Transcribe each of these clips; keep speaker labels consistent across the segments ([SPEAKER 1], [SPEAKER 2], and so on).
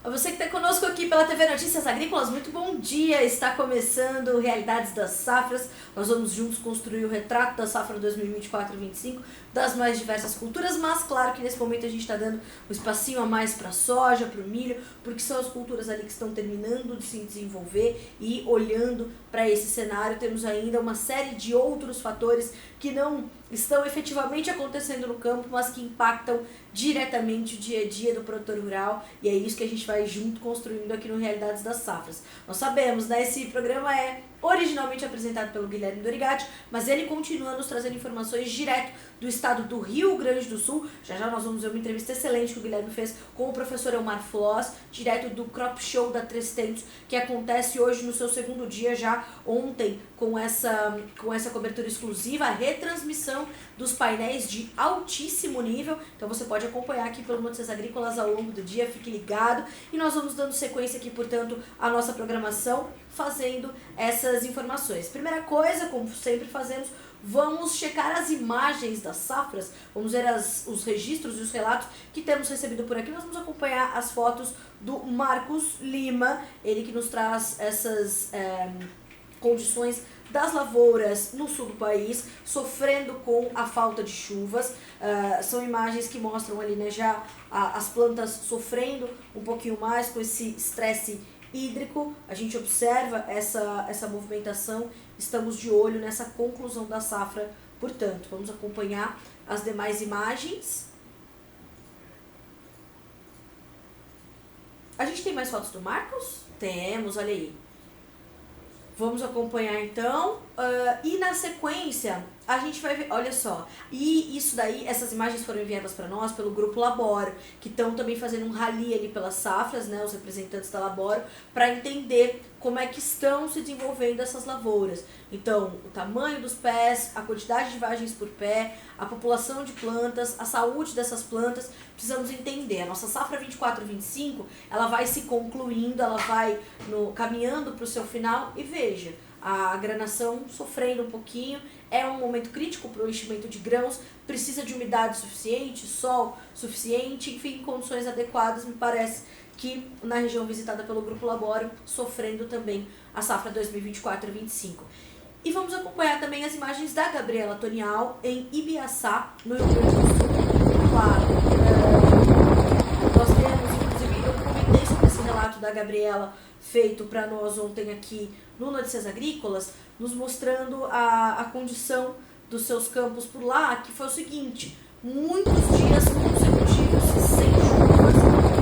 [SPEAKER 1] A você que está conosco aqui pela TV Notícias Agrícolas, muito bom dia! Está começando Realidades das Safras. Nós vamos juntos construir o retrato da safra 2024-25 das mais diversas culturas, mas claro que nesse momento a gente está dando um espacinho a mais para a soja, para o milho, porque são as culturas ali que estão terminando de se desenvolver e olhando para esse cenário temos ainda uma série de outros fatores que não estão efetivamente acontecendo no campo, mas que impactam diretamente o dia a dia do produtor rural, e é isso que a gente vai junto construindo aqui no Realidades das Safras. Nós sabemos, né, esse programa é originalmente apresentado pelo Guilherme Dorigatti, mas ele continua nos trazendo informações direto do estado do Rio Grande do Sul. Já já nós vamos ver uma entrevista excelente que o Guilherme fez com o professor Elmar Floss, direto do Crop Show da Três Tentos, que acontece hoje no seu segundo dia, já ontem com essa cobertura exclusiva, a retransmissão dos painéis de altíssimo nível. Então você pode acompanhar aqui pelo Notícias Agrícolas ao longo do dia, fique ligado. E nós vamos dando sequência aqui, portanto, à nossa programação, fazendo essas informações. Primeira coisa, como sempre fazemos, vamos checar as imagens das safras, vamos ver os registros e os relatos que temos recebido por aqui. Nós vamos acompanhar as fotos do Marcos Lima, ele que nos traz essas condições das lavouras no sul do país, sofrendo com a falta de chuvas. São imagens que mostram ali, né, já as plantas sofrendo um pouquinho mais com esse estresse hídrico. A gente observa essa movimentação, estamos de olho nessa conclusão da safra, portanto, vamos acompanhar as demais imagens. A gente tem mais fotos do Marcos? Temos, olha aí. Vamos acompanhar então, e na sequência a gente vai ver, olha só, e isso daí, essas imagens foram enviadas para nós pelo Grupo Laboro, que estão também fazendo um rally ali pelas safras, né, os representantes da Laboro, para entender como é que estão se desenvolvendo essas lavouras. Então, o tamanho dos pés, a quantidade de vagens por pé, a população de plantas, a saúde dessas plantas, precisamos entender. A nossa safra 24-25, ela vai se concluindo, ela vai caminhando para o seu final e veja, a granação sofrendo um pouquinho, é um momento crítico para o enchimento de grãos, precisa de umidade suficiente, sol suficiente, enfim, condições adequadas. Me parece que na região visitada pelo Grupo Laboro, sofrendo também a safra 2024-25. E vamos acompanhar também as imagens da Gabriela Tonial em Ibiaçá, no Rio Grande do Sul. Claro, nós temos, inclusive, eu comentei sobre esse relato da Gabriela feito para nós ontem aqui no Notícias Agrícolas, nos mostrando a condição dos seus campos por lá, que foi o seguinte: muitos dias consecutivos sem chuvas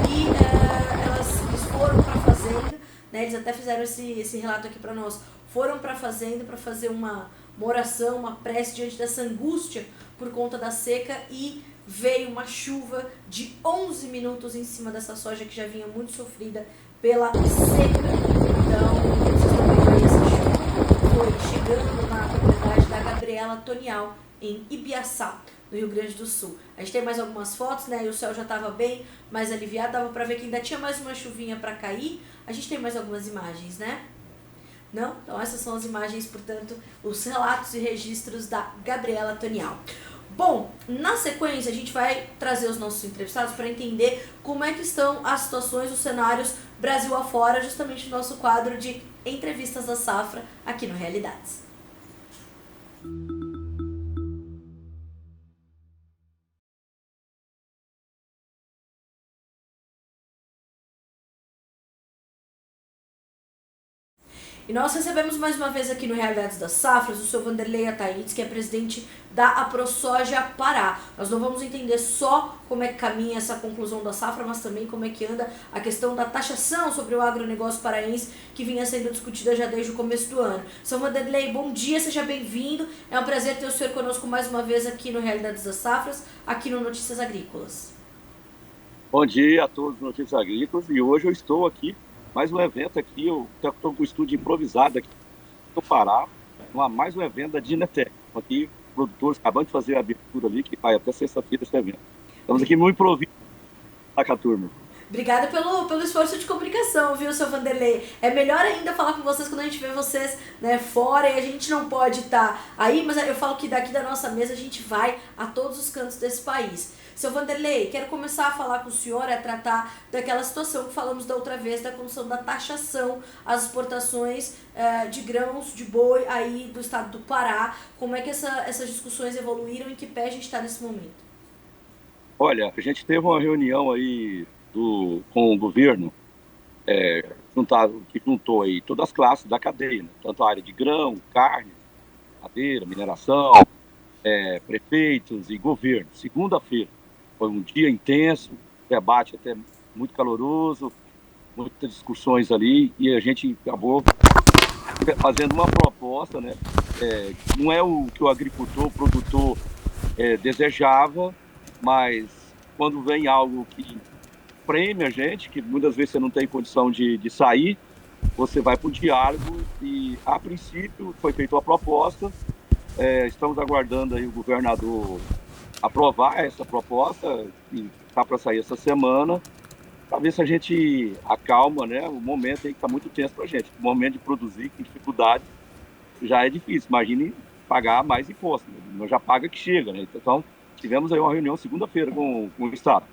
[SPEAKER 1] e eles foram para a fazenda, né, eles até fizeram esse relato aqui para nós, foram para a fazenda para fazer uma oração, uma prece diante dessa angústia por conta da seca, e veio uma chuva de 11 minutos em cima dessa soja que já vinha muito sofrida pela seca. Então, vocês estão vendo aí, essa chuva foi chegando na propriedade da Gabriela Tonial, em Ibiaçá, no Rio Grande do Sul. A gente tem mais algumas fotos, né, e o céu já estava bem mais aliviado, dava para ver que ainda tinha mais uma chuvinha para cair. A gente tem mais algumas imagens, né? Não? Então essas são as imagens, portanto, os relatos e registros da Gabriela Tonial. Bom, na sequência a gente vai trazer os nossos entrevistados para entender como é que estão as situações, os cenários Brasil afora, justamente no nosso quadro de entrevistas da safra aqui no Realidades. E nós recebemos mais uma vez aqui no Realidades das Safras o seu Vanderlei Ataídes, que é presidente da AproSoja Pará. Nós não vamos entender só como é que caminha essa conclusão da safra, mas também como é que anda a questão da taxação sobre o agronegócio paraense, que vinha sendo discutida já desde o começo do ano. Seu Vanderlei, bom dia, seja bem-vindo. É um prazer ter o senhor conosco mais uma vez aqui no Realidades das Safras, aqui no Notícias Agrícolas.
[SPEAKER 2] Bom dia a todos os Notícias Agrícolas, e hoje eu estou aqui, mais um evento aqui, eu estou com um estúdio improvisado aqui no Pará, mais um evento da Dinatec, aqui, produtores, acabando de fazer a abertura ali, que vai até sexta-feira esse evento. Estamos aqui no improviso com a turma.
[SPEAKER 1] Obrigada pelo esforço de comunicação, viu, seu Vanderlei? É melhor ainda falar com vocês quando a gente vê vocês, né, fora e a gente não pode estar aí, mas eu falo que daqui da nossa mesa a gente vai a todos os cantos desse país. Seu Vanderlei, quero começar a falar com o senhor, a tratar daquela situação que falamos da outra vez, da condição da taxação às exportações de grãos, de boi aí do estado do Pará. Como é que essas discussões evoluíram e em que pé a gente está nesse momento?
[SPEAKER 2] Olha, a gente teve uma reunião aí com o governo, que juntou aí todas as classes da cadeia, né? Tanto a área de grão, carne, madeira, mineração, prefeitos e governo. Segunda-feira foi um dia intenso, debate até muito caloroso, muitas discussões ali, e a gente acabou fazendo uma proposta, né? Não é o que o agricultor, o produtor desejava, mas quando vem algo que preme a gente, que muitas vezes você não tem condição de sair, você vai para o diálogo e, a princípio, foi feita uma proposta. Estamos aguardando aí o governador aprovar essa proposta, que está para sair essa semana, para ver se a gente acalma, né? O momento aí que está muito tenso para a gente. O momento de produzir, com dificuldade, já é difícil. Imagine pagar mais imposto, né? Nós já paga que chega, né? Então, tivemos aí uma reunião segunda-feira com o Estado.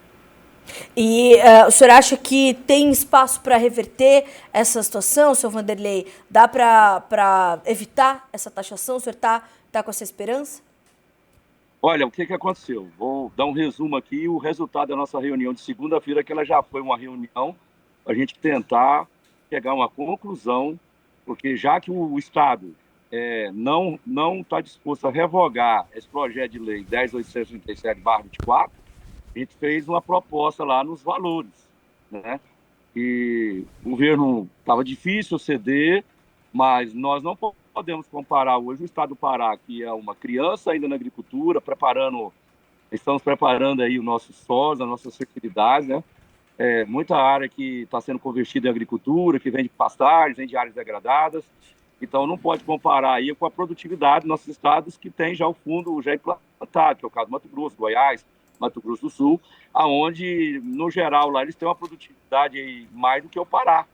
[SPEAKER 1] E o senhor acha que tem espaço para reverter essa situação, seu Vanderlei? Dá para evitar essa taxação? O senhor tá com essa esperança?
[SPEAKER 2] Olha, o que aconteceu? Vou dar um resumo aqui. O resultado da nossa reunião de segunda-feira, que ela já foi uma reunião para a gente tentar chegar a uma conclusão, porque já que o Estado não está disposto a revogar esse projeto de lei 10.837/24, a gente fez uma proposta lá nos valores, né? E o governo estava difícil ceder, mas nós não podemos comparar hoje o estado do Pará, que é uma criança ainda na agricultura, estamos preparando aí o nosso solo, as nossas fertilidades, né? Muita área que está sendo convertida em agricultura, que vem de pastagens, vem de áreas degradadas. Então, não pode comparar aí com a produtividade dos nossos estados que tem já o fundo já implantado, que é o caso do Mato Grosso, Goiás, Mato Grosso do Sul, aonde, no geral, lá eles têm uma produtividade aí mais do que o Pará.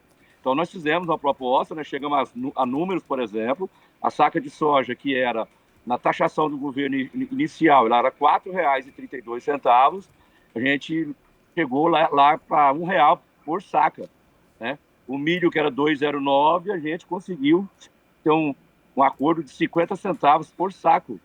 [SPEAKER 2] Então, nós fizemos uma proposta, né, chegamos a números, por exemplo, a saca de soja, que era, na taxação do governo inicial, ela era R$ 4,32, a gente chegou lá para R$ 1 por saca, né? O milho, que era 2,09, a gente conseguiu ter um acordo de 50 centavos por saco.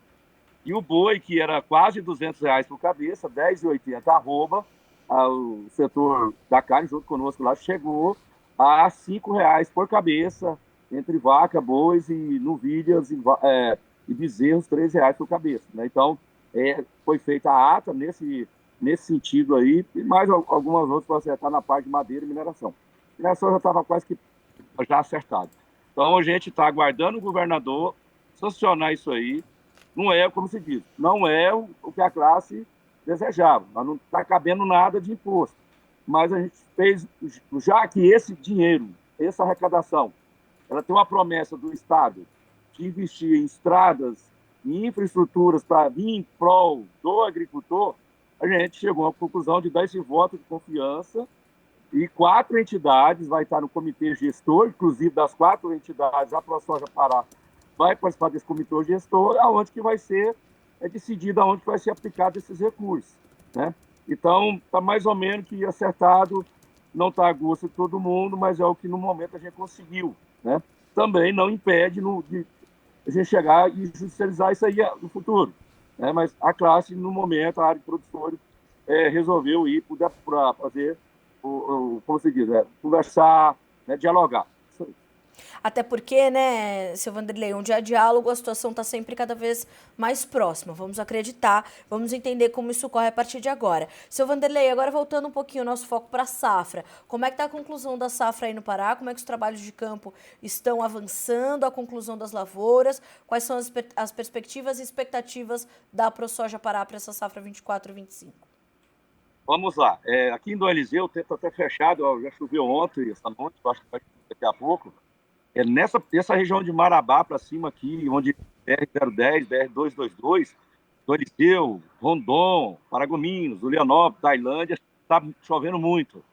[SPEAKER 2] E o boi, que era quase R$ 200 por cabeça, 10,80 arroba, o setor da carne, junto conosco lá, chegou a R$ 5 por cabeça, entre vaca, bois e novilhas e bezerros, R$ 3 por cabeça, né? Então, foi feita a ata nesse sentido aí, e mais algumas outras para acertar na parte de madeira e mineração. A mineração já estava quase que já acertado. Então, a gente está aguardando o governador sancionar isso aí. Não é, como se diz, não é o que a classe desejava. Mas não está cabendo nada de imposto. Mas a gente fez, já que esse dinheiro, essa arrecadação, ela tem uma promessa do Estado de investir em estradas, em infraestruturas para vir em prol do agricultor, a gente chegou à conclusão de dar esse voto de confiança e 4 entidades vai estar no comitê gestor, inclusive das 4 entidades, a ProSoja Pará vai participar desse comitê gestor, aonde que vai ser decidido aonde que vai ser aplicado esses recursos, né? Então, está mais ou menos que acertado, não está a gosto de todo mundo, mas é o que no momento a gente conseguiu, né? Também não impede de a gente chegar e judicializar isso aí no futuro, né? Mas a classe, no momento, a área de produtores resolveu ir para fazer, como se diz, conversar, né, dialogar. Isso aí.
[SPEAKER 1] Até porque, né, seu Vanderlei, onde há diálogo, a situação está sempre cada vez mais próxima. Vamos acreditar, vamos entender como isso ocorre a partir de agora. Seu Vanderlei, agora voltando um pouquinho o nosso foco para a safra. Como é que está a conclusão da safra aí no Pará? Como é que os trabalhos de campo estão avançando? A conclusão das lavouras? Quais são as perspectivas e expectativas da ProSoja Pará para essa safra 24/25?
[SPEAKER 2] Vamos lá. Aqui em Dom Eliseu, o tempo está até fechado, ó, já choveu ontem, essa noite, acho que vai daqui a pouco. Essa região de Marabá para cima aqui, onde BR-010, BR-222, Dom Eliseu, Rondon, Paragominas, Ulianópolis, Tailândia, está chovendo muito.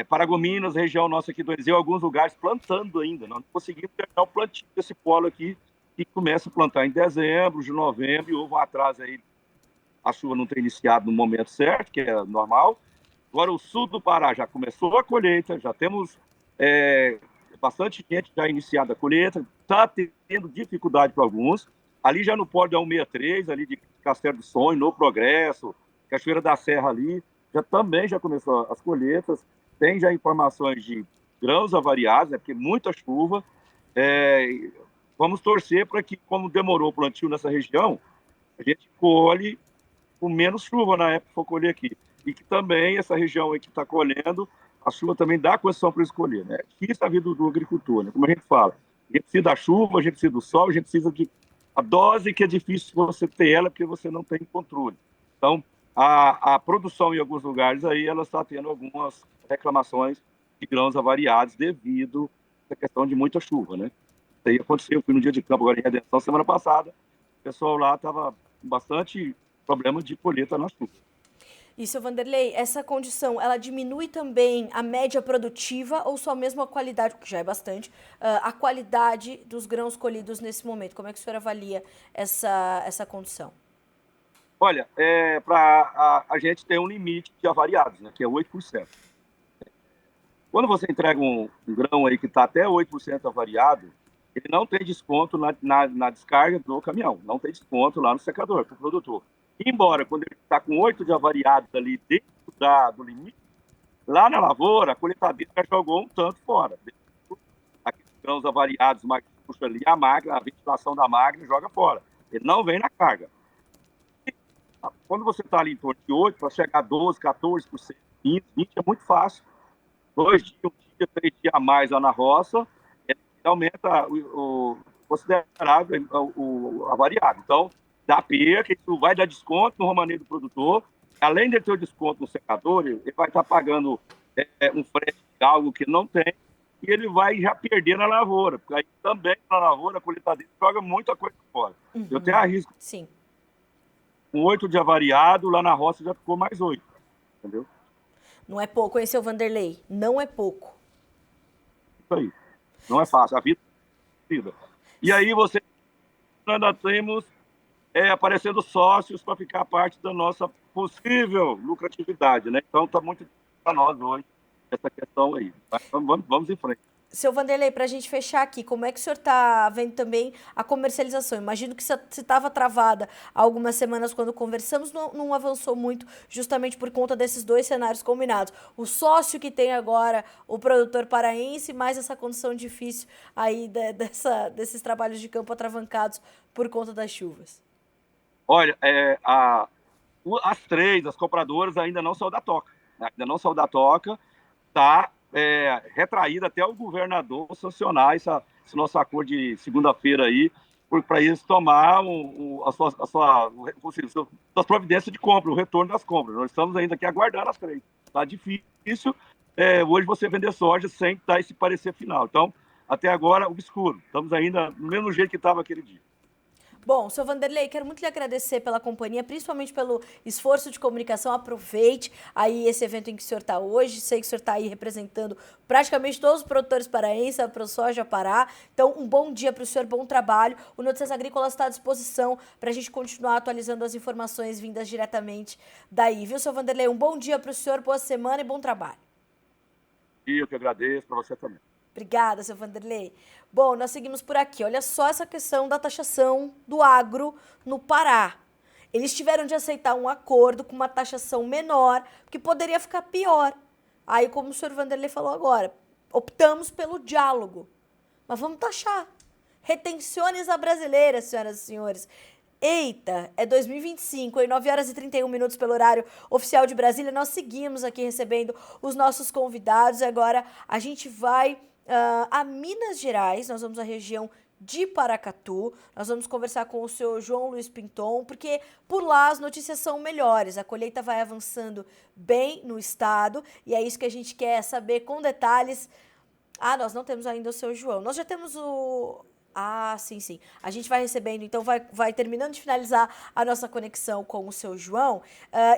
[SPEAKER 2] Paragominas, região nossa aqui do Eliseu, alguns lugares plantando ainda. Nós não conseguimos terminar o plantio desse polo aqui, que começa a plantar em dezembro, de novembro, e houve um atraso aí. A chuva não tem iniciado no momento certo, que é normal. Agora, o sul do Pará já começou a colheita, já temos bastante gente já iniciada a colheita, está tendo dificuldade para alguns. Ali já no polo da 163, ali de Castelo do Sonho, no Progresso, Cachoeira da Serra ali, já começou as colheitas. Tem já informações de grãos avariados, né, porque muita chuva. Vamos torcer para que, como demorou o plantio nessa região, a gente colhe com menos chuva na época que for colher aqui. E que também essa região aí que está colhendo, a chuva também dá condição para escolher. Né? Isso é a vida do agricultor, né? Como a gente fala. A gente precisa da chuva, a gente precisa do sol, a gente precisa de a dose, que é difícil você ter ela porque você não tem controle. Então, a produção em alguns lugares aí, ela está tendo algumas reclamações de grãos avariados devido à questão de muita chuva, né? Isso aí aconteceu, eu fui no dia de campo agora em Redenção, semana passada, o pessoal lá estava com bastante problema de colheita na chuva.
[SPEAKER 1] E, seu Vanderlei, essa condição, ela diminui também a média produtiva ou só mesmo a qualidade, que já é bastante, a qualidade dos grãos colhidos nesse momento? Como é que o senhor avalia essa condição?
[SPEAKER 2] Olha, para a gente tem um limite de avariados, né, que é 8%. Quando você entrega um grão aí que está até 8% avariado, ele não tem desconto na descarga do caminhão, não tem desconto lá no secador, para o produtor. Embora, quando ele está com 8 de avariado ali dentro do limite, lá na lavoura, a colheitadeira já jogou um tanto fora. Aqueles grãos avariados, puxa ali a máquina, a ventilação da máquina joga fora. Ele não vem na carga. Quando você está ali em torno de 8, para chegar a 12, 14%, 15, 20, é muito fácil. 2 dias, 1 dia, 3 dias a mais lá na roça, ele aumenta considerável o avariado. Então, dá perca, isso vai dar desconto no romaneio do produtor. Além de ter o desconto no secador, ele vai estar pagando um frete de algo que não tem, e ele vai já perder na lavoura, porque aí também na lavoura a colheitadeira joga muita coisa fora.
[SPEAKER 1] Uhum.
[SPEAKER 2] Eu tenho arrisco.
[SPEAKER 1] Sim.
[SPEAKER 2] Com 8 de avariado, lá na roça já ficou mais 8, entendeu?
[SPEAKER 1] Não é pouco, hein, seu Vanderlei? Não é pouco.
[SPEAKER 2] Isso aí. Não é fácil. A vida é vida. E aí você ainda temos aparecendo sócios para ficar parte da nossa possível lucratividade, né? Então está muito para nós hoje essa questão aí. Tá? Então vamos em frente.
[SPEAKER 1] Seu Vanderlei, para a gente fechar aqui, como é que o senhor está vendo também a comercialização? Imagino que se estava travada há algumas semanas quando conversamos, não avançou muito, justamente por conta desses dois cenários combinados. O sócio que tem agora, o produtor paraense, mais essa condição difícil aí desses trabalhos de campo atravancados por conta das chuvas.
[SPEAKER 2] Olha, as compradoras ainda não saiu da toca. Ainda não saiu da toca, está retraído até o governador sancionar esse nosso acordo de segunda-feira aí, para eles tomar as suas providências de compra, o retorno das compras. Nós estamos ainda aqui aguardando as três. Está difícil hoje você vender soja sem dar esse parecer final. Então, até agora, obscuro. Estamos ainda do mesmo jeito que estava aquele dia.
[SPEAKER 1] Bom, seu Vanderlei, quero muito lhe agradecer pela companhia, principalmente pelo esforço de comunicação. Aproveite aí esse evento em que o senhor está hoje. Sei que o senhor está aí representando praticamente todos os produtores paraenses, a ProSoja Pará. Então, um bom dia para o senhor, bom trabalho. O Notícias Agrícolas está à disposição para a gente continuar atualizando as informações vindas diretamente daí. Viu, seu Vanderlei? Um bom dia para o senhor, boa semana e bom trabalho.
[SPEAKER 2] E eu que agradeço, para você também.
[SPEAKER 1] Obrigada, seu Vanderlei. Bom, nós seguimos por aqui. Olha só essa questão da taxação do agro no Pará. Eles tiveram de aceitar um acordo com uma taxação menor, que poderia ficar pior. Aí, como o senhor Vanderlei falou agora, optamos pelo diálogo. Mas vamos taxar. Retenções à brasileira, senhoras e senhores. Eita, é 2025, em 9 horas e 31 minutos pelo horário oficial de Brasília. Nós seguimos aqui recebendo os nossos convidados. Agora a gente vai a Minas Gerais, nós vamos à região de Paracatu, nós vamos conversar com o senhor João Luiz Pinton, porque por lá as notícias são melhores, a colheita vai avançando bem no estado, e é isso que a gente quer saber com detalhes. Nós não temos ainda o seu João, nós já temos o Ah, sim, sim. A gente vai recebendo, então vai terminando de finalizar a nossa conexão com o seu João.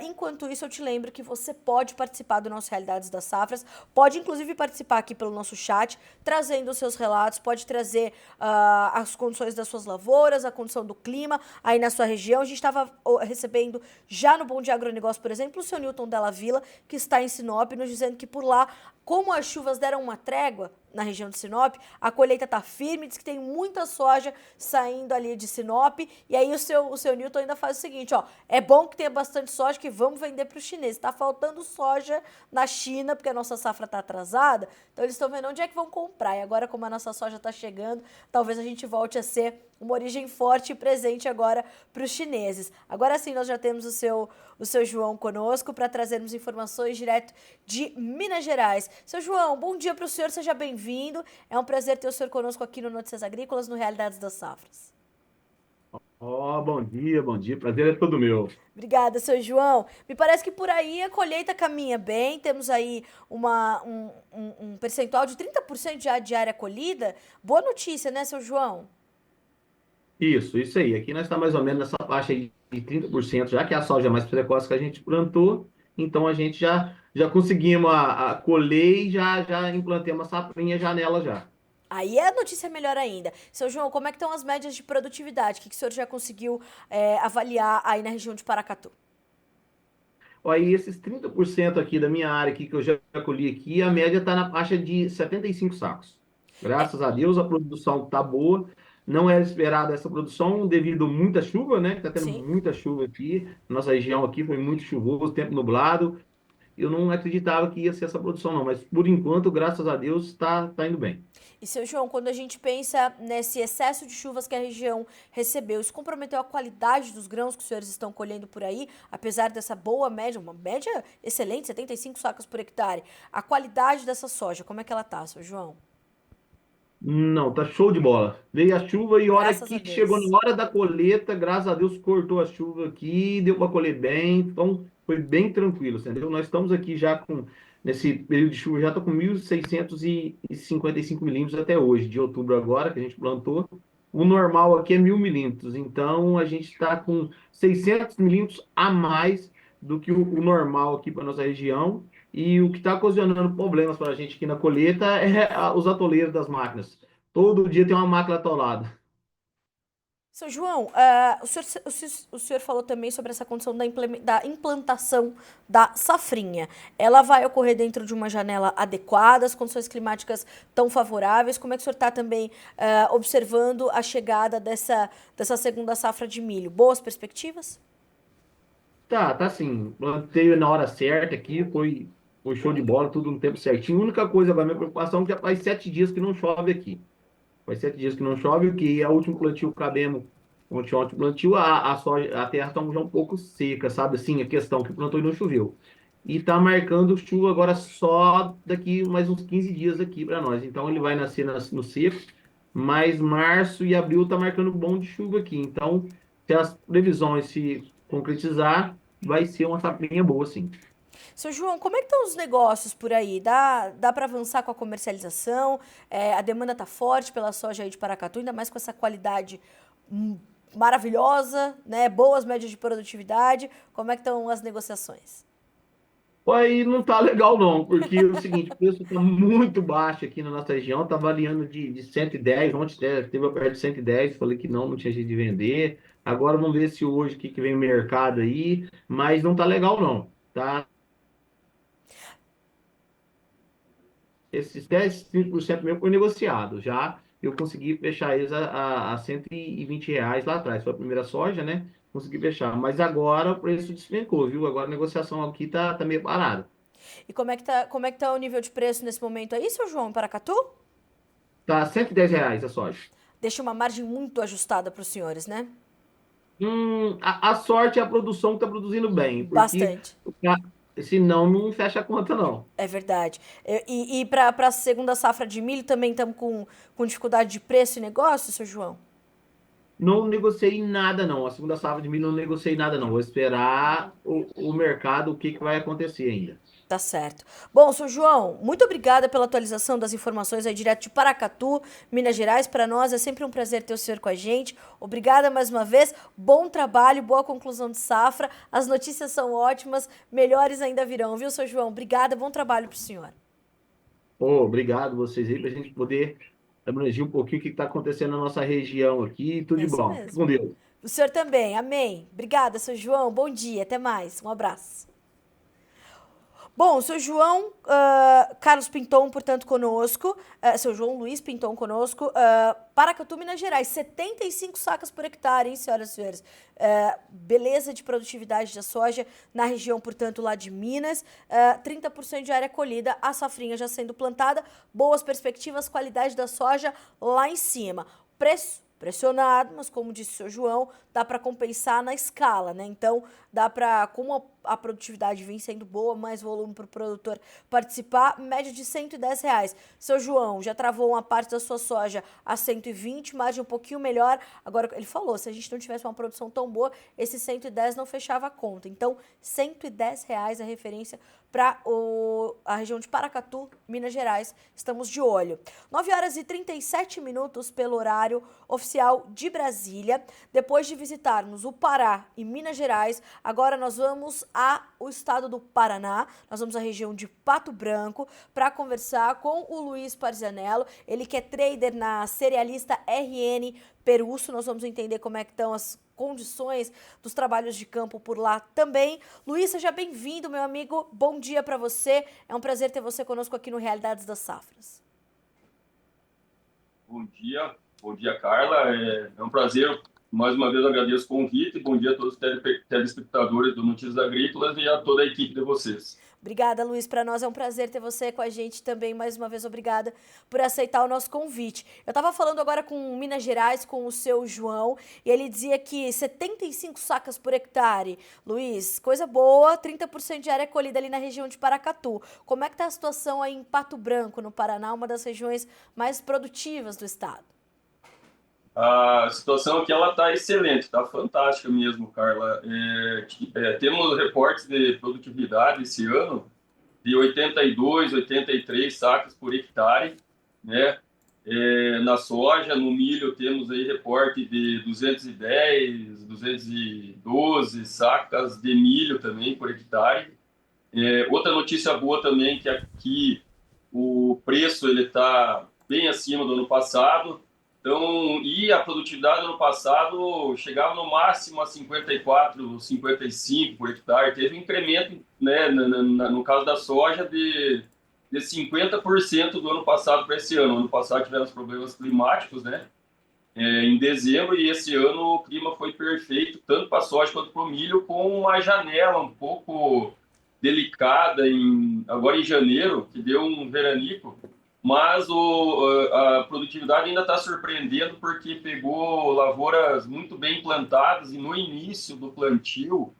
[SPEAKER 1] Enquanto isso, eu te lembro que você pode participar do nosso Realidades das Safras, pode inclusive participar aqui pelo nosso chat, trazendo os seus relatos, pode trazer as condições das suas lavouras, a condição do clima aí na sua região. A gente estava recebendo já no Bom Dia Agronegócio, por exemplo, o seu Newton Della Villa, que está em Sinop, nos dizendo que por lá, como as chuvas deram uma trégua na região de Sinop, a colheita está firme, diz que tem muita soja saindo ali de Sinop, e aí o seu Newton ainda faz o seguinte, ó, é bom que tenha bastante soja, que vamos vender para os chineses, está faltando soja na China, porque a nossa safra está atrasada, então eles estão vendo onde é que vão comprar, e agora como a nossa soja está chegando, talvez a gente volte a ser uma origem forte e presente agora para os chineses. Agora sim, nós já temos o seu João conosco para trazermos informações direto de Minas Gerais. Seu João, bom dia para o senhor, seja bem-vindo. É um prazer ter o senhor conosco aqui no Notícias Agrícolas, no Realidades das Safras.
[SPEAKER 3] Ó, bom dia, prazer é todo meu.
[SPEAKER 1] Obrigada, seu João. Me parece que por aí a colheita caminha bem, temos aí um percentual de 30% já de área colhida. Boa notícia, né, seu João?
[SPEAKER 3] Isso aí. Aqui nós estamos mais ou menos nessa faixa aí de 30%, já que a soja é mais precoce que a gente plantou, então a gente já conseguimos a colher e já implantei uma safrinha já nela já.
[SPEAKER 1] Aí a notícia é melhor ainda. Seu João, como é que estão as médias de produtividade? O que o senhor já conseguiu avaliar aí na região de Paracatu?
[SPEAKER 3] Ó, aí esses 30% aqui da minha área aqui que eu já colhi aqui, a média está na faixa de 75 sacos.
[SPEAKER 1] É,
[SPEAKER 3] Graças a Deus a produção está boa. Não era esperada essa produção devido a muita chuva, né? Está tendo
[SPEAKER 1] sim.
[SPEAKER 3] muita chuva aqui. Nossa região aqui foi muito chuvoso, tempo nublado. Eu não acreditava que ia ser essa produção, não. Mas por enquanto, graças a Deus, tá indo bem.
[SPEAKER 1] E, seu João, quando a gente pensa nesse excesso de chuvas que a região recebeu, isso comprometeu a qualidade dos grãos que os senhores estão colhendo por aí, apesar dessa boa média, uma média excelente, 75 sacas por hectare. A qualidade dessa soja, como é que ela tá, seu João?
[SPEAKER 3] Não, tá show de bola. Veio a chuva e a hora
[SPEAKER 1] Graças a
[SPEAKER 3] que chegou
[SPEAKER 1] Deus.
[SPEAKER 3] na hora da colheita, graças a Deus cortou a chuva aqui, deu para colher bem, então foi bem tranquilo, entendeu? Nós estamos aqui já nesse período de chuva, já está com 1.655 milímetros até hoje, de outubro agora, que a gente plantou. O normal aqui é 1.000 milímetros, então a gente está com 600 milímetros a mais do que o normal aqui para nossa região. E o que está ocasionando problemas para a gente aqui na colheita é os atoleiros das máquinas. Todo dia tem uma máquina atolada.
[SPEAKER 1] Seu João, o senhor falou também sobre essa condição da implantação da safrinha. Ela vai ocorrer dentro de uma janela adequada, as condições climáticas tão favoráveis. Como é que o senhor está também observando a chegada dessa segunda safra de milho? Boas perspectivas?
[SPEAKER 3] Tá sim. Plantei na hora certa aqui, foi show de bola, tudo no tempo certinho. A única coisa, agora, minha preocupação é que já faz 7 dias que não chove aqui. Faz 7 dias que não chove, o que a última plantio que acabemos, ontem plantio, a soja, a terra está já um pouco seca, sabe? Assim, a questão que plantou e não choveu. E tá marcando chuva agora só daqui mais uns 15 dias aqui para nós. Então ele vai nascer no seco, mas março e abril tá marcando bom de chuva aqui. Então, se as previsões se concretizar, vai ser uma safrinha boa, sim.
[SPEAKER 1] Seu João, como é que estão os negócios por aí? Dá para avançar com a comercialização? A demanda está forte pela soja aí de Paracatu, ainda mais com essa qualidade hum, maravilhosa, né? Boas médias de produtividade. Como é que estão as negociações?
[SPEAKER 3] Aí não tá legal não, porque é o seguinte, o preço está muito baixo aqui na nossa região, tá variando de 110, ontem teve a perto de 110, falei que não tinha jeito de vender. Agora vamos ver se hoje o que vem o mercado aí, mas não tá legal não, tá? Esses 10, 5% mesmo foi negociado, já eu consegui fechar eles a R$ 120 lá atrás, foi a primeira soja, né? Consegui fechar, mas agora o preço despencou, viu? Agora a negociação aqui tá meio parada.
[SPEAKER 1] E como é que tá o nível de preço nesse momento aí, seu João, em Paracatu?
[SPEAKER 3] Tá R$ 110 a soja.
[SPEAKER 1] Deixa uma margem muito ajustada para os senhores, né?
[SPEAKER 3] A sorte é a produção que está produzindo bem, porque
[SPEAKER 1] Bastante.
[SPEAKER 3] senão não fecha a conta, não.
[SPEAKER 1] É verdade. E para a segunda safra de milho também estamos com dificuldade de preço e negócio, seu João?
[SPEAKER 3] Não negociei nada, não. A segunda safra de milho não negociei nada, não. Vou esperar o mercado, o que vai acontecer ainda.
[SPEAKER 1] Tá certo. Bom, seu João, muito obrigada pela atualização das informações aí direto de Paracatu, Minas Gerais. Para nós é sempre um prazer ter o senhor com a gente. Obrigada mais uma vez. Bom trabalho, boa conclusão de safra. As notícias são ótimas, melhores ainda virão, viu, seu João? Obrigada, bom trabalho para o senhor.
[SPEAKER 3] Obrigado vocês aí, para a gente poder abranger um pouquinho o que está acontecendo na nossa região aqui. Tudo
[SPEAKER 1] É
[SPEAKER 3] de
[SPEAKER 1] isso
[SPEAKER 3] bom. Fique
[SPEAKER 1] mesmo.
[SPEAKER 3] com Deus.
[SPEAKER 1] O senhor também, amém. Obrigada, seu João. Bom dia, até mais. Um abraço. Bom, seu João Carlos Pinton, portanto, conosco. Seu João Luiz Pinton conosco. Paracatu, Minas Gerais. 75 sacas por hectare, hein, senhoras e senhores? Beleza de produtividade da soja na região, portanto, lá de Minas. 30% de área colhida, a safrinha já sendo plantada. Boas perspectivas, qualidade da soja lá em cima. Preço pressionado, mas como disse o seu João, dá para compensar na escala, né? Então, dá para, como a produtividade vem sendo boa, mais volume para o produtor participar, média de R$ 110. Seu João já travou uma parte da sua soja a 120, margem um pouquinho melhor. Agora, ele falou, se a gente não tivesse uma produção tão boa, esse 110 não fechava a conta. Então, R$ 110 a referência para a região de Paracatu, Minas Gerais. Estamos de olho. 9h37 pelo horário oficial de Brasília. Depois de visitarmos o Pará e Minas Gerais, agora nós vamos ao estado do Paraná. Nós vamos à região de Pato Branco para conversar com o Luiz Parzanello. Ele que é trader na cerealista RN Perusso. Nós vamos entender como é que estão as condições dos trabalhos de campo por lá também. Luiz, seja bem-vindo, meu amigo. Bom dia para você. É um prazer ter você conosco aqui no Realidades das Safras.
[SPEAKER 4] Bom dia, Carla. É um prazer. Mais uma vez agradeço o convite. Bom dia a todos os telespectadores do Notícias Agrícolas e a toda a equipe de vocês.
[SPEAKER 1] Obrigada, Luiz. Para nós é um prazer ter você com a gente também. Mais uma vez, obrigada por aceitar o nosso convite. Eu estava falando agora com Minas Gerais, com o seu João, e ele dizia que 75 sacas por hectare. Luiz, coisa boa, 30% de área colhida ali na região de Paracatu. Como é que está a situação aí em Pato Branco, no Paraná, uma das regiões mais produtivas do estado?
[SPEAKER 4] A situação aqui ela está excelente, está fantástica mesmo, Carla. Temos reportes de produtividade esse ano de 82, 83 sacas por hectare, né? Na soja, no milho temos aí reporte de 210, 212 sacas de milho também por hectare. Outra notícia boa também que aqui o preço ele está bem acima do ano passado. Então, e a produtividade no ano passado chegava no máximo a 54, 55 por hectare. Teve um incremento, né, no caso da soja, de 50% do ano passado para esse ano. No ano passado tivemos problemas climáticos, né, em dezembro, e esse ano o clima foi perfeito, tanto para a soja quanto para o milho, com uma janela um pouco delicada agora em janeiro, que deu um veranico. Mas a produtividade ainda está surpreendendo porque pegou lavouras muito bem plantadas e no início do plantio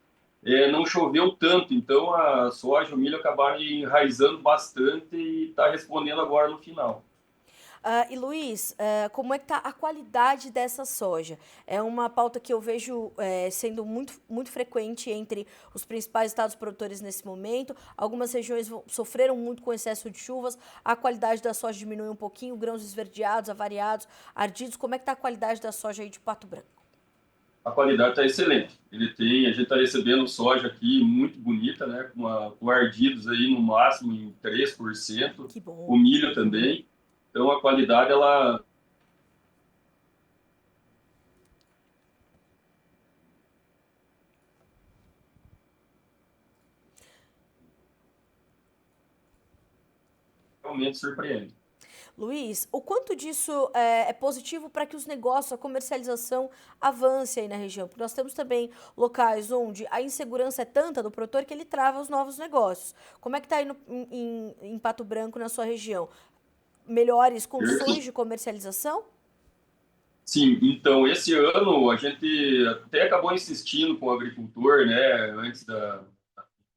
[SPEAKER 4] não choveu tanto. Então a soja, o milho acabaram enraizando bastante e está respondendo agora no final.
[SPEAKER 1] E Luiz, como é que está a qualidade dessa soja? É uma pauta que eu vejo sendo muito frequente entre os principais estados produtores nesse momento. Algumas regiões sofreram muito com excesso de chuvas, a qualidade da soja diminui um pouquinho, grãos esverdeados, avariados, ardidos. Como é que está a qualidade da soja aí de Pato Branco?
[SPEAKER 4] A qualidade está excelente. A gente está recebendo soja aqui muito bonita, né, com ardidos aí no máximo em 3%.
[SPEAKER 1] Que bom.
[SPEAKER 4] O milho também. Então, a qualidade, ela... realmente surpreende.
[SPEAKER 1] Luiz, o quanto disso é positivo para que os negócios, a comercialização avance aí na região? Porque nós temos também locais onde a insegurança é tanta do produtor que ele trava os novos negócios. Como é que está aí em Pato Branco, na sua região? Melhores condições de comercialização?
[SPEAKER 4] Sim, então esse ano a gente até acabou insistindo com o agricultor, né,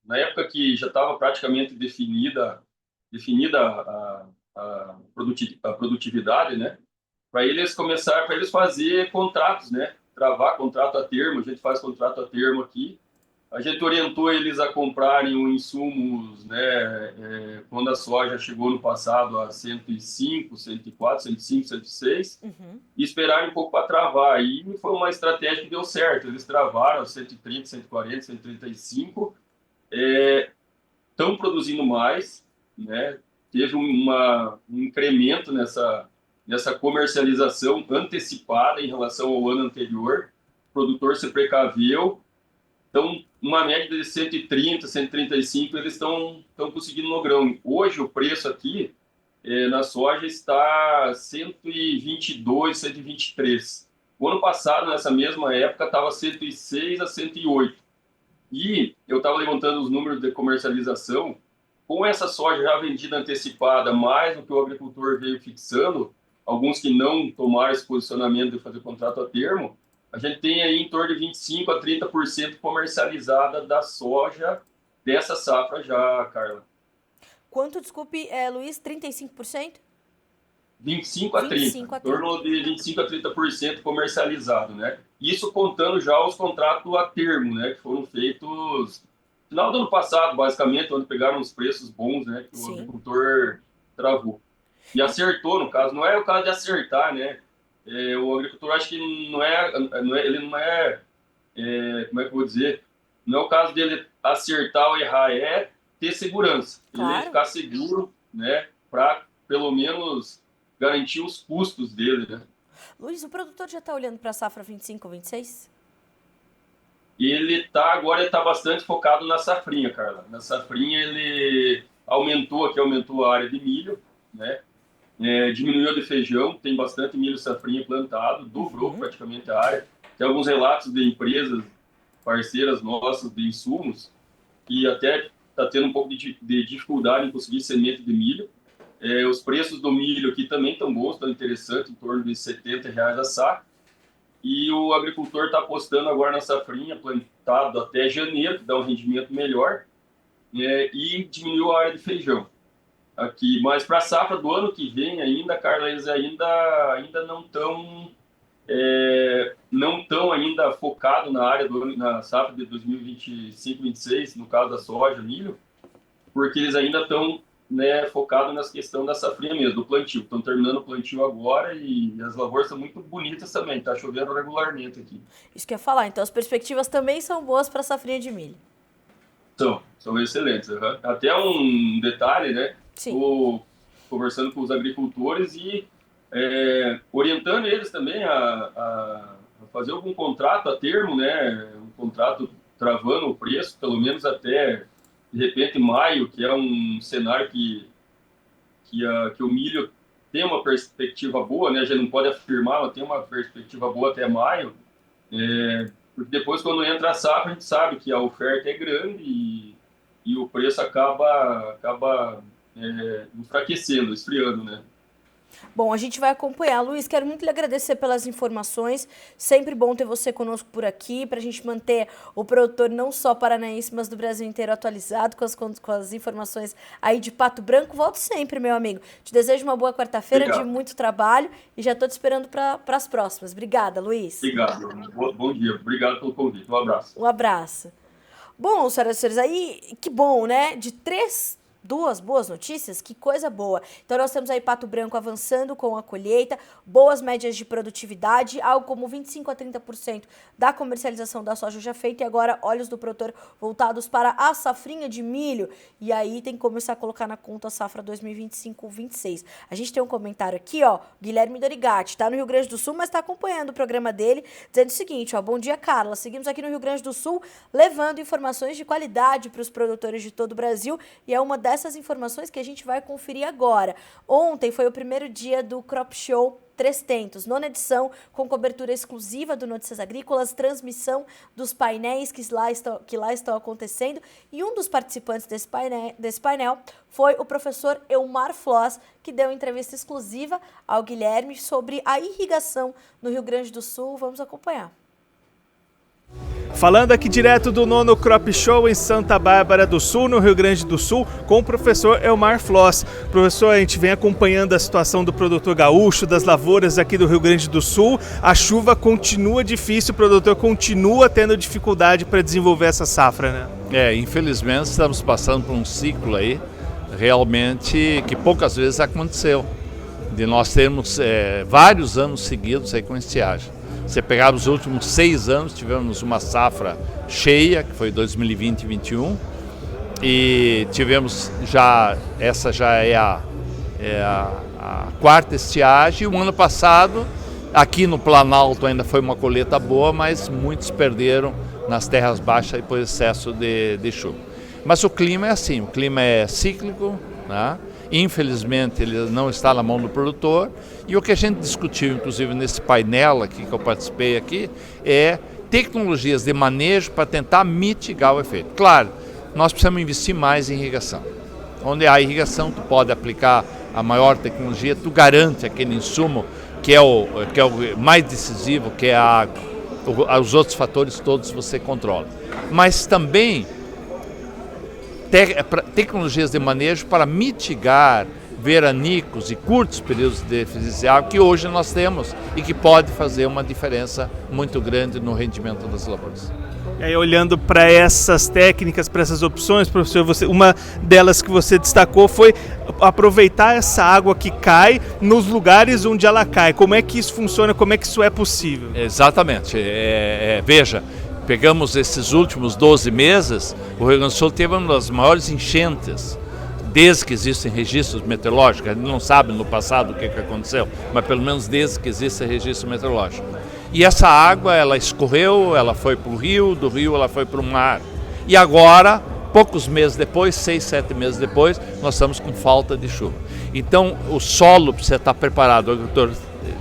[SPEAKER 4] na época que já estava praticamente definida a produtividade, né, para eles fazer contratos, né, travar contrato a termo. A gente faz contrato a termo aqui A gente orientou eles a comprarem os insumos, né, quando a soja chegou no passado a 105, 104, 105, 106, e esperarem um pouco para travar. E foi uma estratégia que deu certo. Eles travaram 130, 140, 135, estão produzindo mais, né? Teve um incremento nessa comercialização antecipada em relação ao ano anterior. O produtor se precaveu. Então, uma média de 130, 135, eles estão conseguindo no grão. Hoje, o preço aqui na soja está 122, 123. O ano passado, nessa mesma época, estava 106 a 108. E eu estava levantando os números de comercialização. Com essa soja já vendida antecipada, mais do que o agricultor veio fixando, alguns que não tomaram esse posicionamento de fazer contrato a termo, a gente tem aí em torno de 25% a 30% comercializada da soja dessa safra já, Carla.
[SPEAKER 1] Quanto, desculpe, Luiz, 35%?
[SPEAKER 4] 25 a 30%,
[SPEAKER 1] 25 a 30%.
[SPEAKER 4] em torno de 25% a 30% comercializado, né? Isso contando já os contratos a termo, né? Que foram feitos no final do ano passado, basicamente, onde pegaram os preços bons, né? Que o agricultor travou. E acertou, no caso. Não é o caso de acertar, né? O agricultor, acho que ele não é, como é que eu vou dizer? Não é o caso dele acertar ou errar, é ter segurança.
[SPEAKER 1] Claro.
[SPEAKER 4] Ele ficar seguro, né? Para, pelo menos, garantir os custos dele, né?
[SPEAKER 1] Luiz, o produtor já está olhando para a safra 25, 26?
[SPEAKER 4] Agora ele está bastante focado na safrinha, Carla. Na safrinha ele aumentou a área de milho, né? Diminuiu a de feijão, tem bastante milho safrinha plantado, dobrou praticamente a área. Tem alguns relatos de empresas parceiras nossas de insumos que até está tendo um pouco de dificuldade em conseguir semente de milho. Os preços do milho aqui também estão bons, estão interessantes, em torno de R$70 a saca. E o agricultor está apostando agora na safrinha, plantado até janeiro, que dá um rendimento melhor, e diminuiu a área de feijão aqui. Mas para a safra do ano que vem ainda, Carla, eles ainda não estão ainda focados na área na safra de 2025-26, no caso da soja, milho, porque eles ainda estão, né, focados nessa questão da safrinha mesmo, do plantio. Estão terminando o plantio agora e as lavouras são muito bonitas também. Está chovendo regularmente aqui.
[SPEAKER 1] Isso que eu ia falar. Então, as perspectivas também são boas para a safrinha de milho.
[SPEAKER 4] São excelentes. Uhum. Até um detalhe, né? Estou conversando com os agricultores e orientando eles também a fazer algum contrato a termo, né? Um contrato travando o preço, pelo menos até, de repente, maio, que é um cenário que o milho tem uma perspectiva boa, né? A gente não pode afirmar, mas tem uma perspectiva boa até maio, porque depois, quando entra a safra, a gente sabe que a oferta é grande e o preço acaba enfraquecendo, esfriando, né?
[SPEAKER 1] Bom, a gente vai acompanhar. Luiz, quero muito lhe agradecer pelas informações. Sempre bom ter você conosco por aqui, para a gente manter o produtor não só paranaense, mas do Brasil inteiro atualizado com as informações aí de Pato Branco. Volto sempre, meu amigo. Te desejo uma boa quarta-feira de muito trabalho e já estou te esperando para as próximas. Obrigada, Luiz.
[SPEAKER 4] Obrigado. Bom dia. Obrigado pelo convite. Um abraço.
[SPEAKER 1] Um abraço. Bom, senhoras e senhores, aí que bom, né? Duas boas notícias, que coisa boa. Então nós temos aí Pato Branco avançando com a colheita, boas médias de produtividade, algo como 25% a 30% da comercialização da soja já feita, e agora olhos do produtor voltados para a safrinha de milho, e aí tem que começar a colocar na conta a safra 2025-26. A gente tem um comentário aqui, ó, Guilherme Dorigatti, tá no Rio Grande do Sul, mas tá acompanhando o programa dele, dizendo o seguinte, ó, bom dia, Carla, seguimos aqui no Rio Grande do Sul, levando informações de qualidade para os produtores de todo o Brasil, e é uma dessas informações que a gente vai conferir agora. Ontem foi o primeiro dia do Crop Show 300, nona edição, com cobertura exclusiva do Notícias Agrícolas, transmissão dos painéis que lá estão acontecendo, e um dos participantes desse painel foi o professor Elmar Floss, que deu entrevista exclusiva ao Guilherme sobre a irrigação no Rio Grande do Sul. Vamos acompanhar.
[SPEAKER 5] Falando aqui direto do 9º Crop Show em Santa Bárbara do Sul, no Rio Grande do Sul, com o professor Elmar Floss. Professor, a gente vem acompanhando a situação do produtor gaúcho, das lavouras aqui do Rio Grande do Sul. A chuva continua difícil, o produtor continua tendo dificuldade para desenvolver essa safra, né?
[SPEAKER 6] Infelizmente estamos passando por um ciclo aí, realmente, que poucas vezes aconteceu, de nós termos vários anos seguidos aí com estiagem. Se pegar os últimos 6 anos, tivemos uma safra cheia, que foi 2020 e 2021, e tivemos essa já é a 4ª estiagem. O ano passado, aqui no Planalto ainda foi uma colheita boa, mas muitos perderam nas terras baixas por excesso de chuva. Mas o clima é assim, o clima é cíclico, né? Infelizmente ele não está na mão do produtor, e o que a gente discutiu inclusive nesse painel aqui que eu participei aqui é tecnologias de manejo para tentar mitigar o efeito. Claro, nós precisamos investir mais em irrigação. Onde há irrigação, tu pode aplicar a maior tecnologia, tu garante aquele insumo que é o mais decisivo, que é a água. Os outros fatores todos você controla. Mas também tecnologias de manejo para mitigar veranicos e curtos períodos de deficiência de água que hoje nós temos e que pode fazer uma diferença muito grande no rendimento das lavouras.
[SPEAKER 5] E aí, olhando para essas técnicas, para essas opções, professor, uma delas que você destacou foi aproveitar essa água que cai nos lugares onde ela cai. Como é que isso funciona? Como é que isso é possível?
[SPEAKER 6] Exatamente. Veja, pegamos esses últimos 12 meses, o Rio Grande do Sul teve uma das maiores enchentes desde que existem registros meteorológicos. A gente não sabe no passado o que aconteceu, mas pelo menos desde que existe registro meteorológico. E essa água, ela escorreu, ela foi para o rio, do rio ela foi para o mar. E agora, poucos meses depois, 6, 7 meses depois, nós estamos com falta de chuva. Então, o solo precisa estar preparado, o agricultor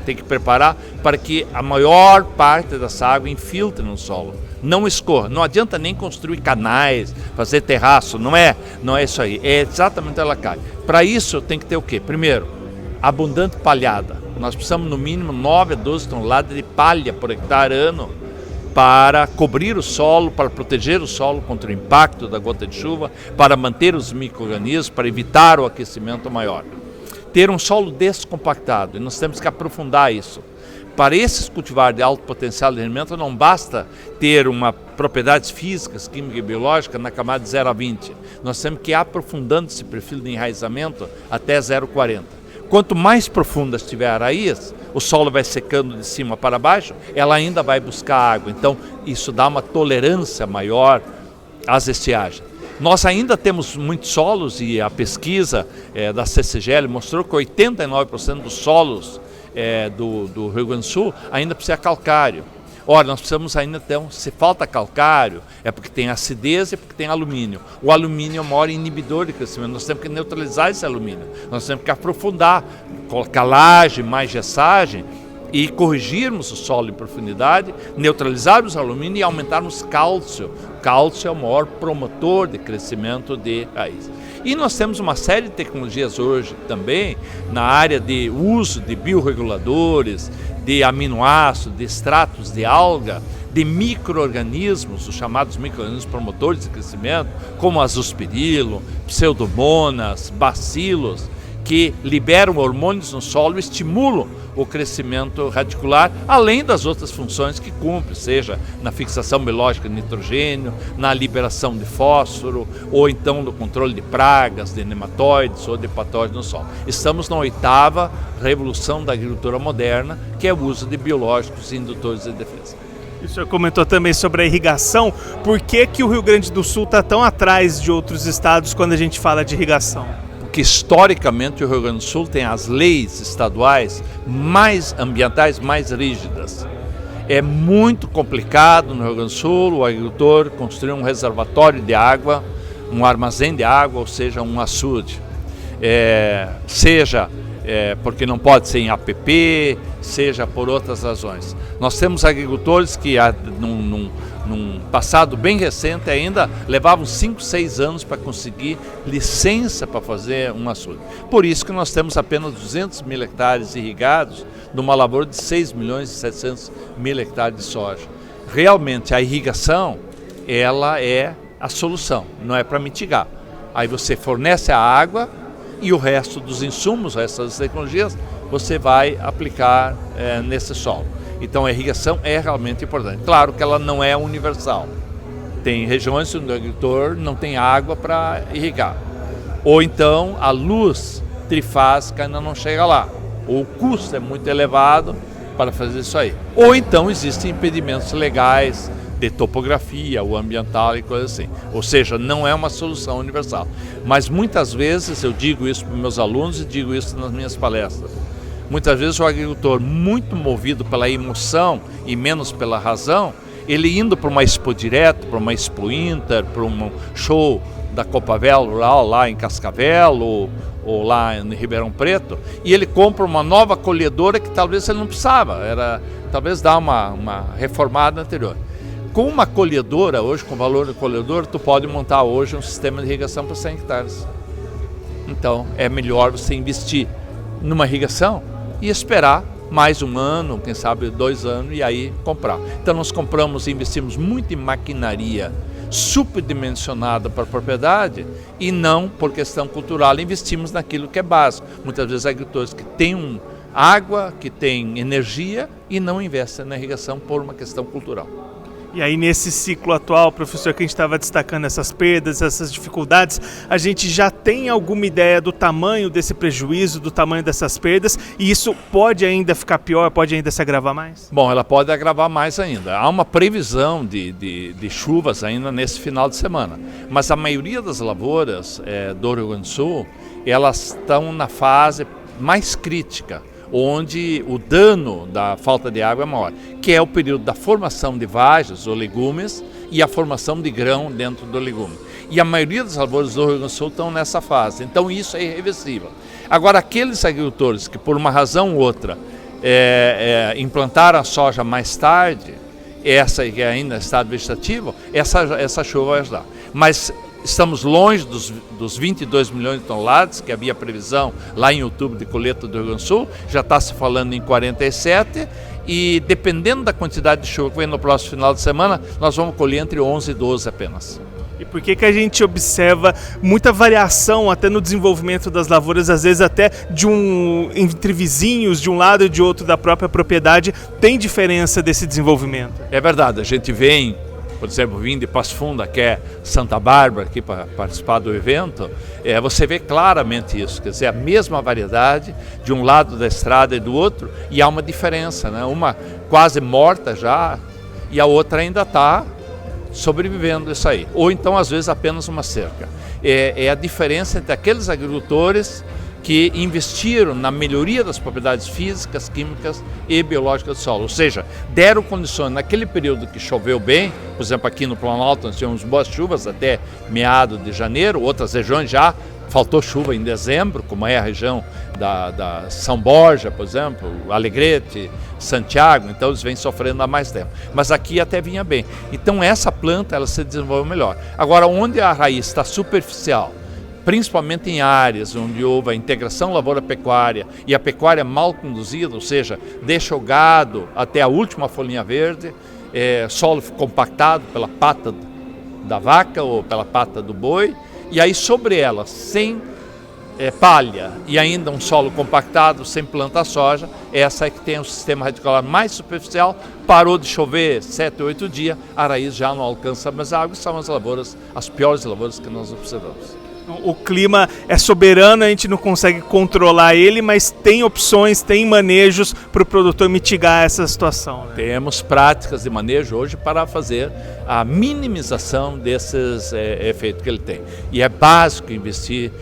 [SPEAKER 6] tem que preparar para que a maior parte dessa água infiltre no solo, não escorra. Não adianta nem construir canais, fazer terraço, não é isso aí, é exatamente ela cai. Para isso tem que ter o quê? Primeiro, abundante palhada. Nós precisamos no mínimo 9 a 12 toneladas de palha por hectare ano para cobrir o solo, para proteger o solo contra o impacto da gota de chuva, para manter os micro-organismos, para evitar o aquecimento maior. Ter um solo descompactado, e nós temos que aprofundar isso. Para esses cultivares de alto potencial de rendimento, não basta ter uma propriedades físicas, química e biológica na camada de 0 a 20. Nós temos que ir aprofundando esse perfil de enraizamento até 0,40. Quanto mais profunda estiver a raiz, o solo vai secando de cima para baixo, ela ainda vai buscar água. Então, isso dá uma tolerância maior às estiagens. Nós ainda temos muitos solos, e a pesquisa da CCGL mostrou que 89% dos solos do Rio Grande do Sul ainda precisa calcário. Ora, nós precisamos ainda, então, se falta calcário, é porque tem acidez e porque tem alumínio. O alumínio é o maior inibidor de crescimento, nós temos que neutralizar esse alumínio, nós temos que aprofundar, colocar laje, mais gessagem e corrigirmos o solo em profundidade, neutralizarmos o alumínio e aumentarmos cálcio. Cálcio é o maior promotor de crescimento de raiz. E nós temos uma série de tecnologias hoje também na área de uso de biorreguladores, de aminoácidos, de extratos de alga, de micro-organismos, os chamados micro-organismos promotores de crescimento, como azospirilo, pseudomonas, bacilos, que liberam hormônios no solo e estimulam o crescimento radicular, além das outras funções que cumpre, seja na fixação biológica de nitrogênio, na liberação de fósforo, ou então no controle de pragas, de nematóides ou de patógenos no solo. Estamos na 8ª revolução da agricultura moderna, que é o uso de biológicos e indutores de defesa.
[SPEAKER 5] O senhor comentou também sobre a irrigação. Por que o Rio Grande do Sul está tão atrás de outros estados quando a gente fala de irrigação?
[SPEAKER 6] Porque historicamente o Rio Grande do Sul tem as leis estaduais ambientais mais rígidas. É muito complicado no Rio Grande do Sul o agricultor construir um reservatório de água, um armazém de água, ou seja, um açude. Seja porque não pode ser em APP, seja por outras razões. Nós temos agricultores que num passado bem recente ainda levavam 5, 6 anos para conseguir licença para fazer um açude. Por isso que nós temos apenas 200 mil hectares irrigados numa lavoura de 6 milhões e 700 mil hectares de soja. realmente a irrigação, ela é a solução, não é para mitigar. Aí você fornece a água e o resto dos insumos, essas tecnologias, você vai aplicar nesse solo. Então a irrigação é realmente importante. Claro que ela não é universal. Tem regiões onde o agricultor não tem água para irrigar. Ou então a luz trifásica ainda não chega lá. Ou o custo é muito elevado para fazer isso aí. Ou então existem impedimentos legais de topografia, ou ambiental e coisas assim. Ou seja, não é uma solução universal. Mas muitas vezes eu digo isso para meus alunos e digo isso nas minhas palestras. Muitas vezes o agricultor, muito movido pela emoção e menos pela razão, ele indo para uma Expo Direto, para uma Expo Inter, para um show da Copavel Rural lá em Cascavel ou lá em Ribeirão Preto, e ele compra uma nova colhedora que talvez ele não precisava, talvez dar uma reformada anterior. Com uma colhedora, hoje, com o valor da colhedora, tu pode montar hoje um sistema de irrigação para 100 hectares. Então, é melhor você investir numa irrigação e esperar mais um ano, quem sabe 2 anos, e aí comprar. Então, nós compramos e investimos muito em maquinaria superdimensionada para a propriedade e não por questão cultural, investimos naquilo que é básico. Muitas vezes agricultores que têm água, que têm energia e não investem na irrigação por uma questão cultural.
[SPEAKER 5] E aí nesse ciclo atual, professor, que a gente estava destacando essas perdas, essas dificuldades, a gente já tem alguma ideia do tamanho desse prejuízo, do tamanho dessas perdas, e isso pode ainda ficar pior, pode ainda se agravar mais?
[SPEAKER 6] Bom, ela pode agravar mais ainda. Há uma previsão de chuvas ainda nesse final de semana, mas a maioria das lavouras do Rio Grande do Sul, elas estão na fase mais crítica, onde o dano da falta de água é maior, que é o período da formação de vagens ou legumes e a formação de grão dentro do legume. E a maioria das lavouras do Rio Grande do Sul estão nessa fase, então isso é irreversível. Agora, aqueles agricultores que por uma razão ou outra implantaram a soja mais tarde, essa que ainda é estado vegetativo, essa chuva vai ajudar. Mas estamos longe dos 22 milhões de toneladas, que havia previsão lá em outubro de colheita do Rio Grande do Sul, já está se falando em 47, e dependendo da quantidade de chuva que vem no próximo final de semana, nós vamos colher entre 11 e 12 apenas.
[SPEAKER 5] E por que a gente observa muita variação até no desenvolvimento das lavouras, às vezes até entre vizinhos, de um lado e de outro da própria propriedade, tem diferença desse desenvolvimento? É
[SPEAKER 6] verdade, a gente vem, por exemplo, vindo de Passo Fundo, que é Santa Bárbara, aqui para participar do evento, você vê claramente isso, quer dizer, a mesma variedade de um lado da estrada e do outro, e há uma diferença, né? Uma quase morta já, e a outra ainda está sobrevivendo isso aí, ou então às vezes apenas uma cerca. É a diferença entre aqueles agricultores que investiram na melhoria das propriedades físicas, químicas e biológicas do solo. Ou seja, deram condições naquele período que choveu bem, por exemplo, aqui no Planalto nós tivemos boas chuvas até meados de janeiro, outras regiões já faltou chuva em dezembro, como é a região da São Borja, por exemplo, Alegrete, Santiago, então eles vêm sofrendo há mais tempo. Mas aqui até vinha bem. Então essa planta ela se desenvolveu melhor. Agora, onde a raiz está superficial, principalmente em áreas onde houve a integração lavoura-pecuária e a pecuária mal conduzida, ou seja, deixa o gado até a última folhinha verde, solo compactado pela pata da vaca ou pela pata do boi, e aí sobre ela, sem palha e ainda um solo compactado, sem plantar soja, essa é que tem um sistema radicular mais superficial, parou de chover 7 ou 8 dias, a raiz já não alcança mais água, são as lavouras, as piores lavouras que nós observamos.
[SPEAKER 5] O clima é soberano, a gente não consegue controlar ele, mas tem opções, tem manejos para o produtor mitigar essa situação, né?
[SPEAKER 6] Temos práticas de manejo hoje para fazer a minimização desses efeitos que ele tem. E é básico investir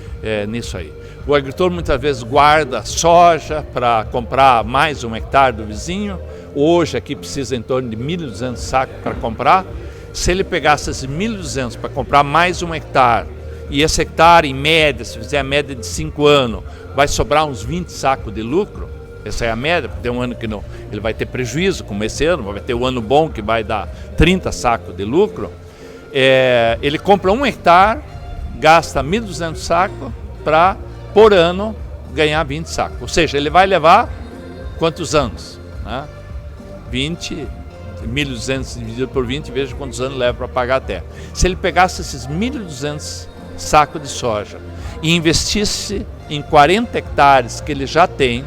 [SPEAKER 6] nisso aí. O agricultor muitas vezes guarda soja para comprar mais 1 hectare do vizinho. Hoje aqui precisa em torno de 1.200 sacos para comprar. Se ele pegasse esses 1.200 para comprar mais 1 hectare, e esse hectare, em média, se fizer a média de 5 anos, vai sobrar uns 20 sacos de lucro. Essa é a média, porque tem um ano que não, ele vai ter prejuízo, como esse ano, vai ter um ano bom que vai dar 30 sacos de lucro. Ele compra 1 hectare, gasta 1.200 sacos para, por ano, ganhar 20 sacos. Ou seja, ele vai levar quantos anos? Né? 20, 1.200 dividido por 20, veja quantos anos leva para pagar a terra. Se ele pegasse esses 1.200 sacos de soja e investisse em 40 hectares que ele já tem,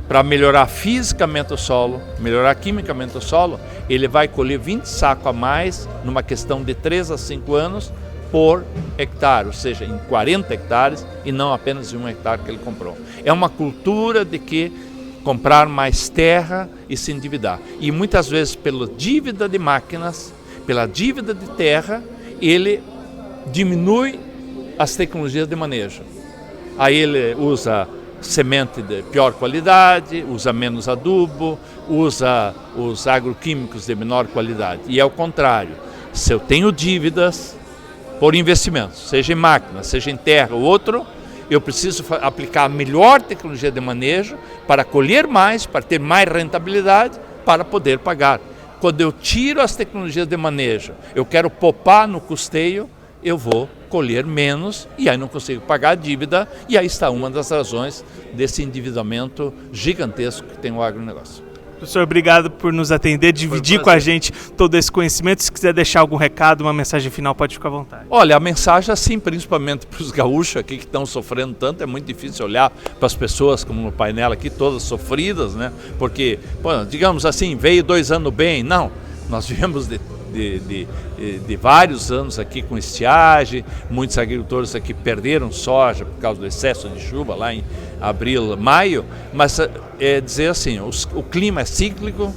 [SPEAKER 6] para melhorar fisicamente o solo, melhorar quimicamente o solo, ele vai colher 20 sacos a mais numa questão de 3 a 5 anos por hectare, ou seja, em 40 hectares e não apenas em 1 hectare que ele comprou. É uma cultura de que comprar mais terra e se endividar. E muitas vezes pela dívida de máquinas, pela dívida de terra, ele diminui as tecnologias de manejo. Aí ele usa semente de pior qualidade, usa menos adubo, usa os agroquímicos de menor qualidade. E é o contrário. Se eu tenho dívidas por investimentos, seja em máquina, seja em terra ou outro, eu preciso aplicar a melhor tecnologia de manejo para colher mais, para ter mais rentabilidade, para poder pagar. Quando eu tiro as tecnologias de manejo, eu quero poupar no custeio, eu vou colher menos e aí não consigo pagar a dívida, e aí está uma das razões desse endividamento gigantesco que tem o agronegócio.
[SPEAKER 5] Professor, obrigado por nos atender, dividir com a gente todo esse conhecimento. Se quiser deixar algum recado, uma mensagem final, pode ficar à vontade.
[SPEAKER 6] Olha, a mensagem assim, principalmente para os gaúchos aqui que estão sofrendo tanto, é muito difícil olhar para as pessoas, como no painel aqui, todas sofridas, né? Porque, bom, digamos assim, veio 2 anos bem. Não, nós vivemos de vários anos aqui com estiagem, muitos agricultores aqui perderam soja por causa do excesso de chuva lá em abril, maio, mas é dizer assim, o clima é cíclico,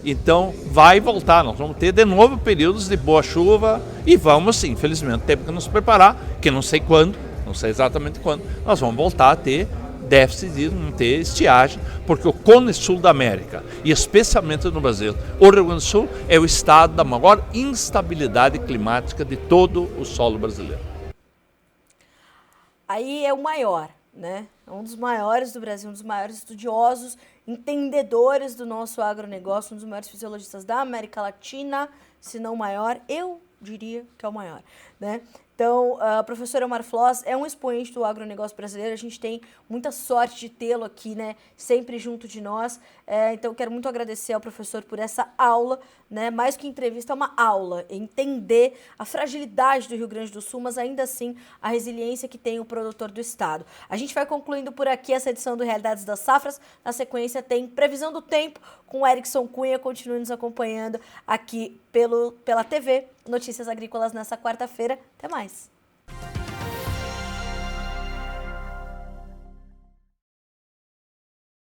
[SPEAKER 6] então vai voltar, nós vamos ter de novo períodos de boa chuva e vamos, infelizmente, ter que nos preparar, que não sei quando, não sei exatamente quando, nós vamos voltar a ter déficit de não ter estiagem, porque o Cone Sul da América, e especialmente no Brasil, o Rio Grande do Sul é o estado da maior instabilidade climática de todo o solo brasileiro.
[SPEAKER 1] Aí é o maior, né? É um dos maiores do Brasil, um dos maiores estudiosos, entendedores do nosso agronegócio, um dos maiores fisiologistas da América Latina, se não o maior, eu diria que é o maior, né? Então, o professor Elmar Floss é um expoente do agronegócio brasileiro, a gente tem muita sorte de tê-lo aqui, né, sempre junto de nós, então quero muito agradecer ao professor por essa aula, né, mais que entrevista, é uma aula, entender a fragilidade do Rio Grande do Sul, mas ainda assim a resiliência que tem o produtor do estado. A gente vai concluindo por aqui essa edição do Realidades das Safras, na sequência tem Previsão do Tempo com o Erickson Cunha, continue nos acompanhando aqui pela TV Notícias Agrícolas nessa quarta-feira. Até mais!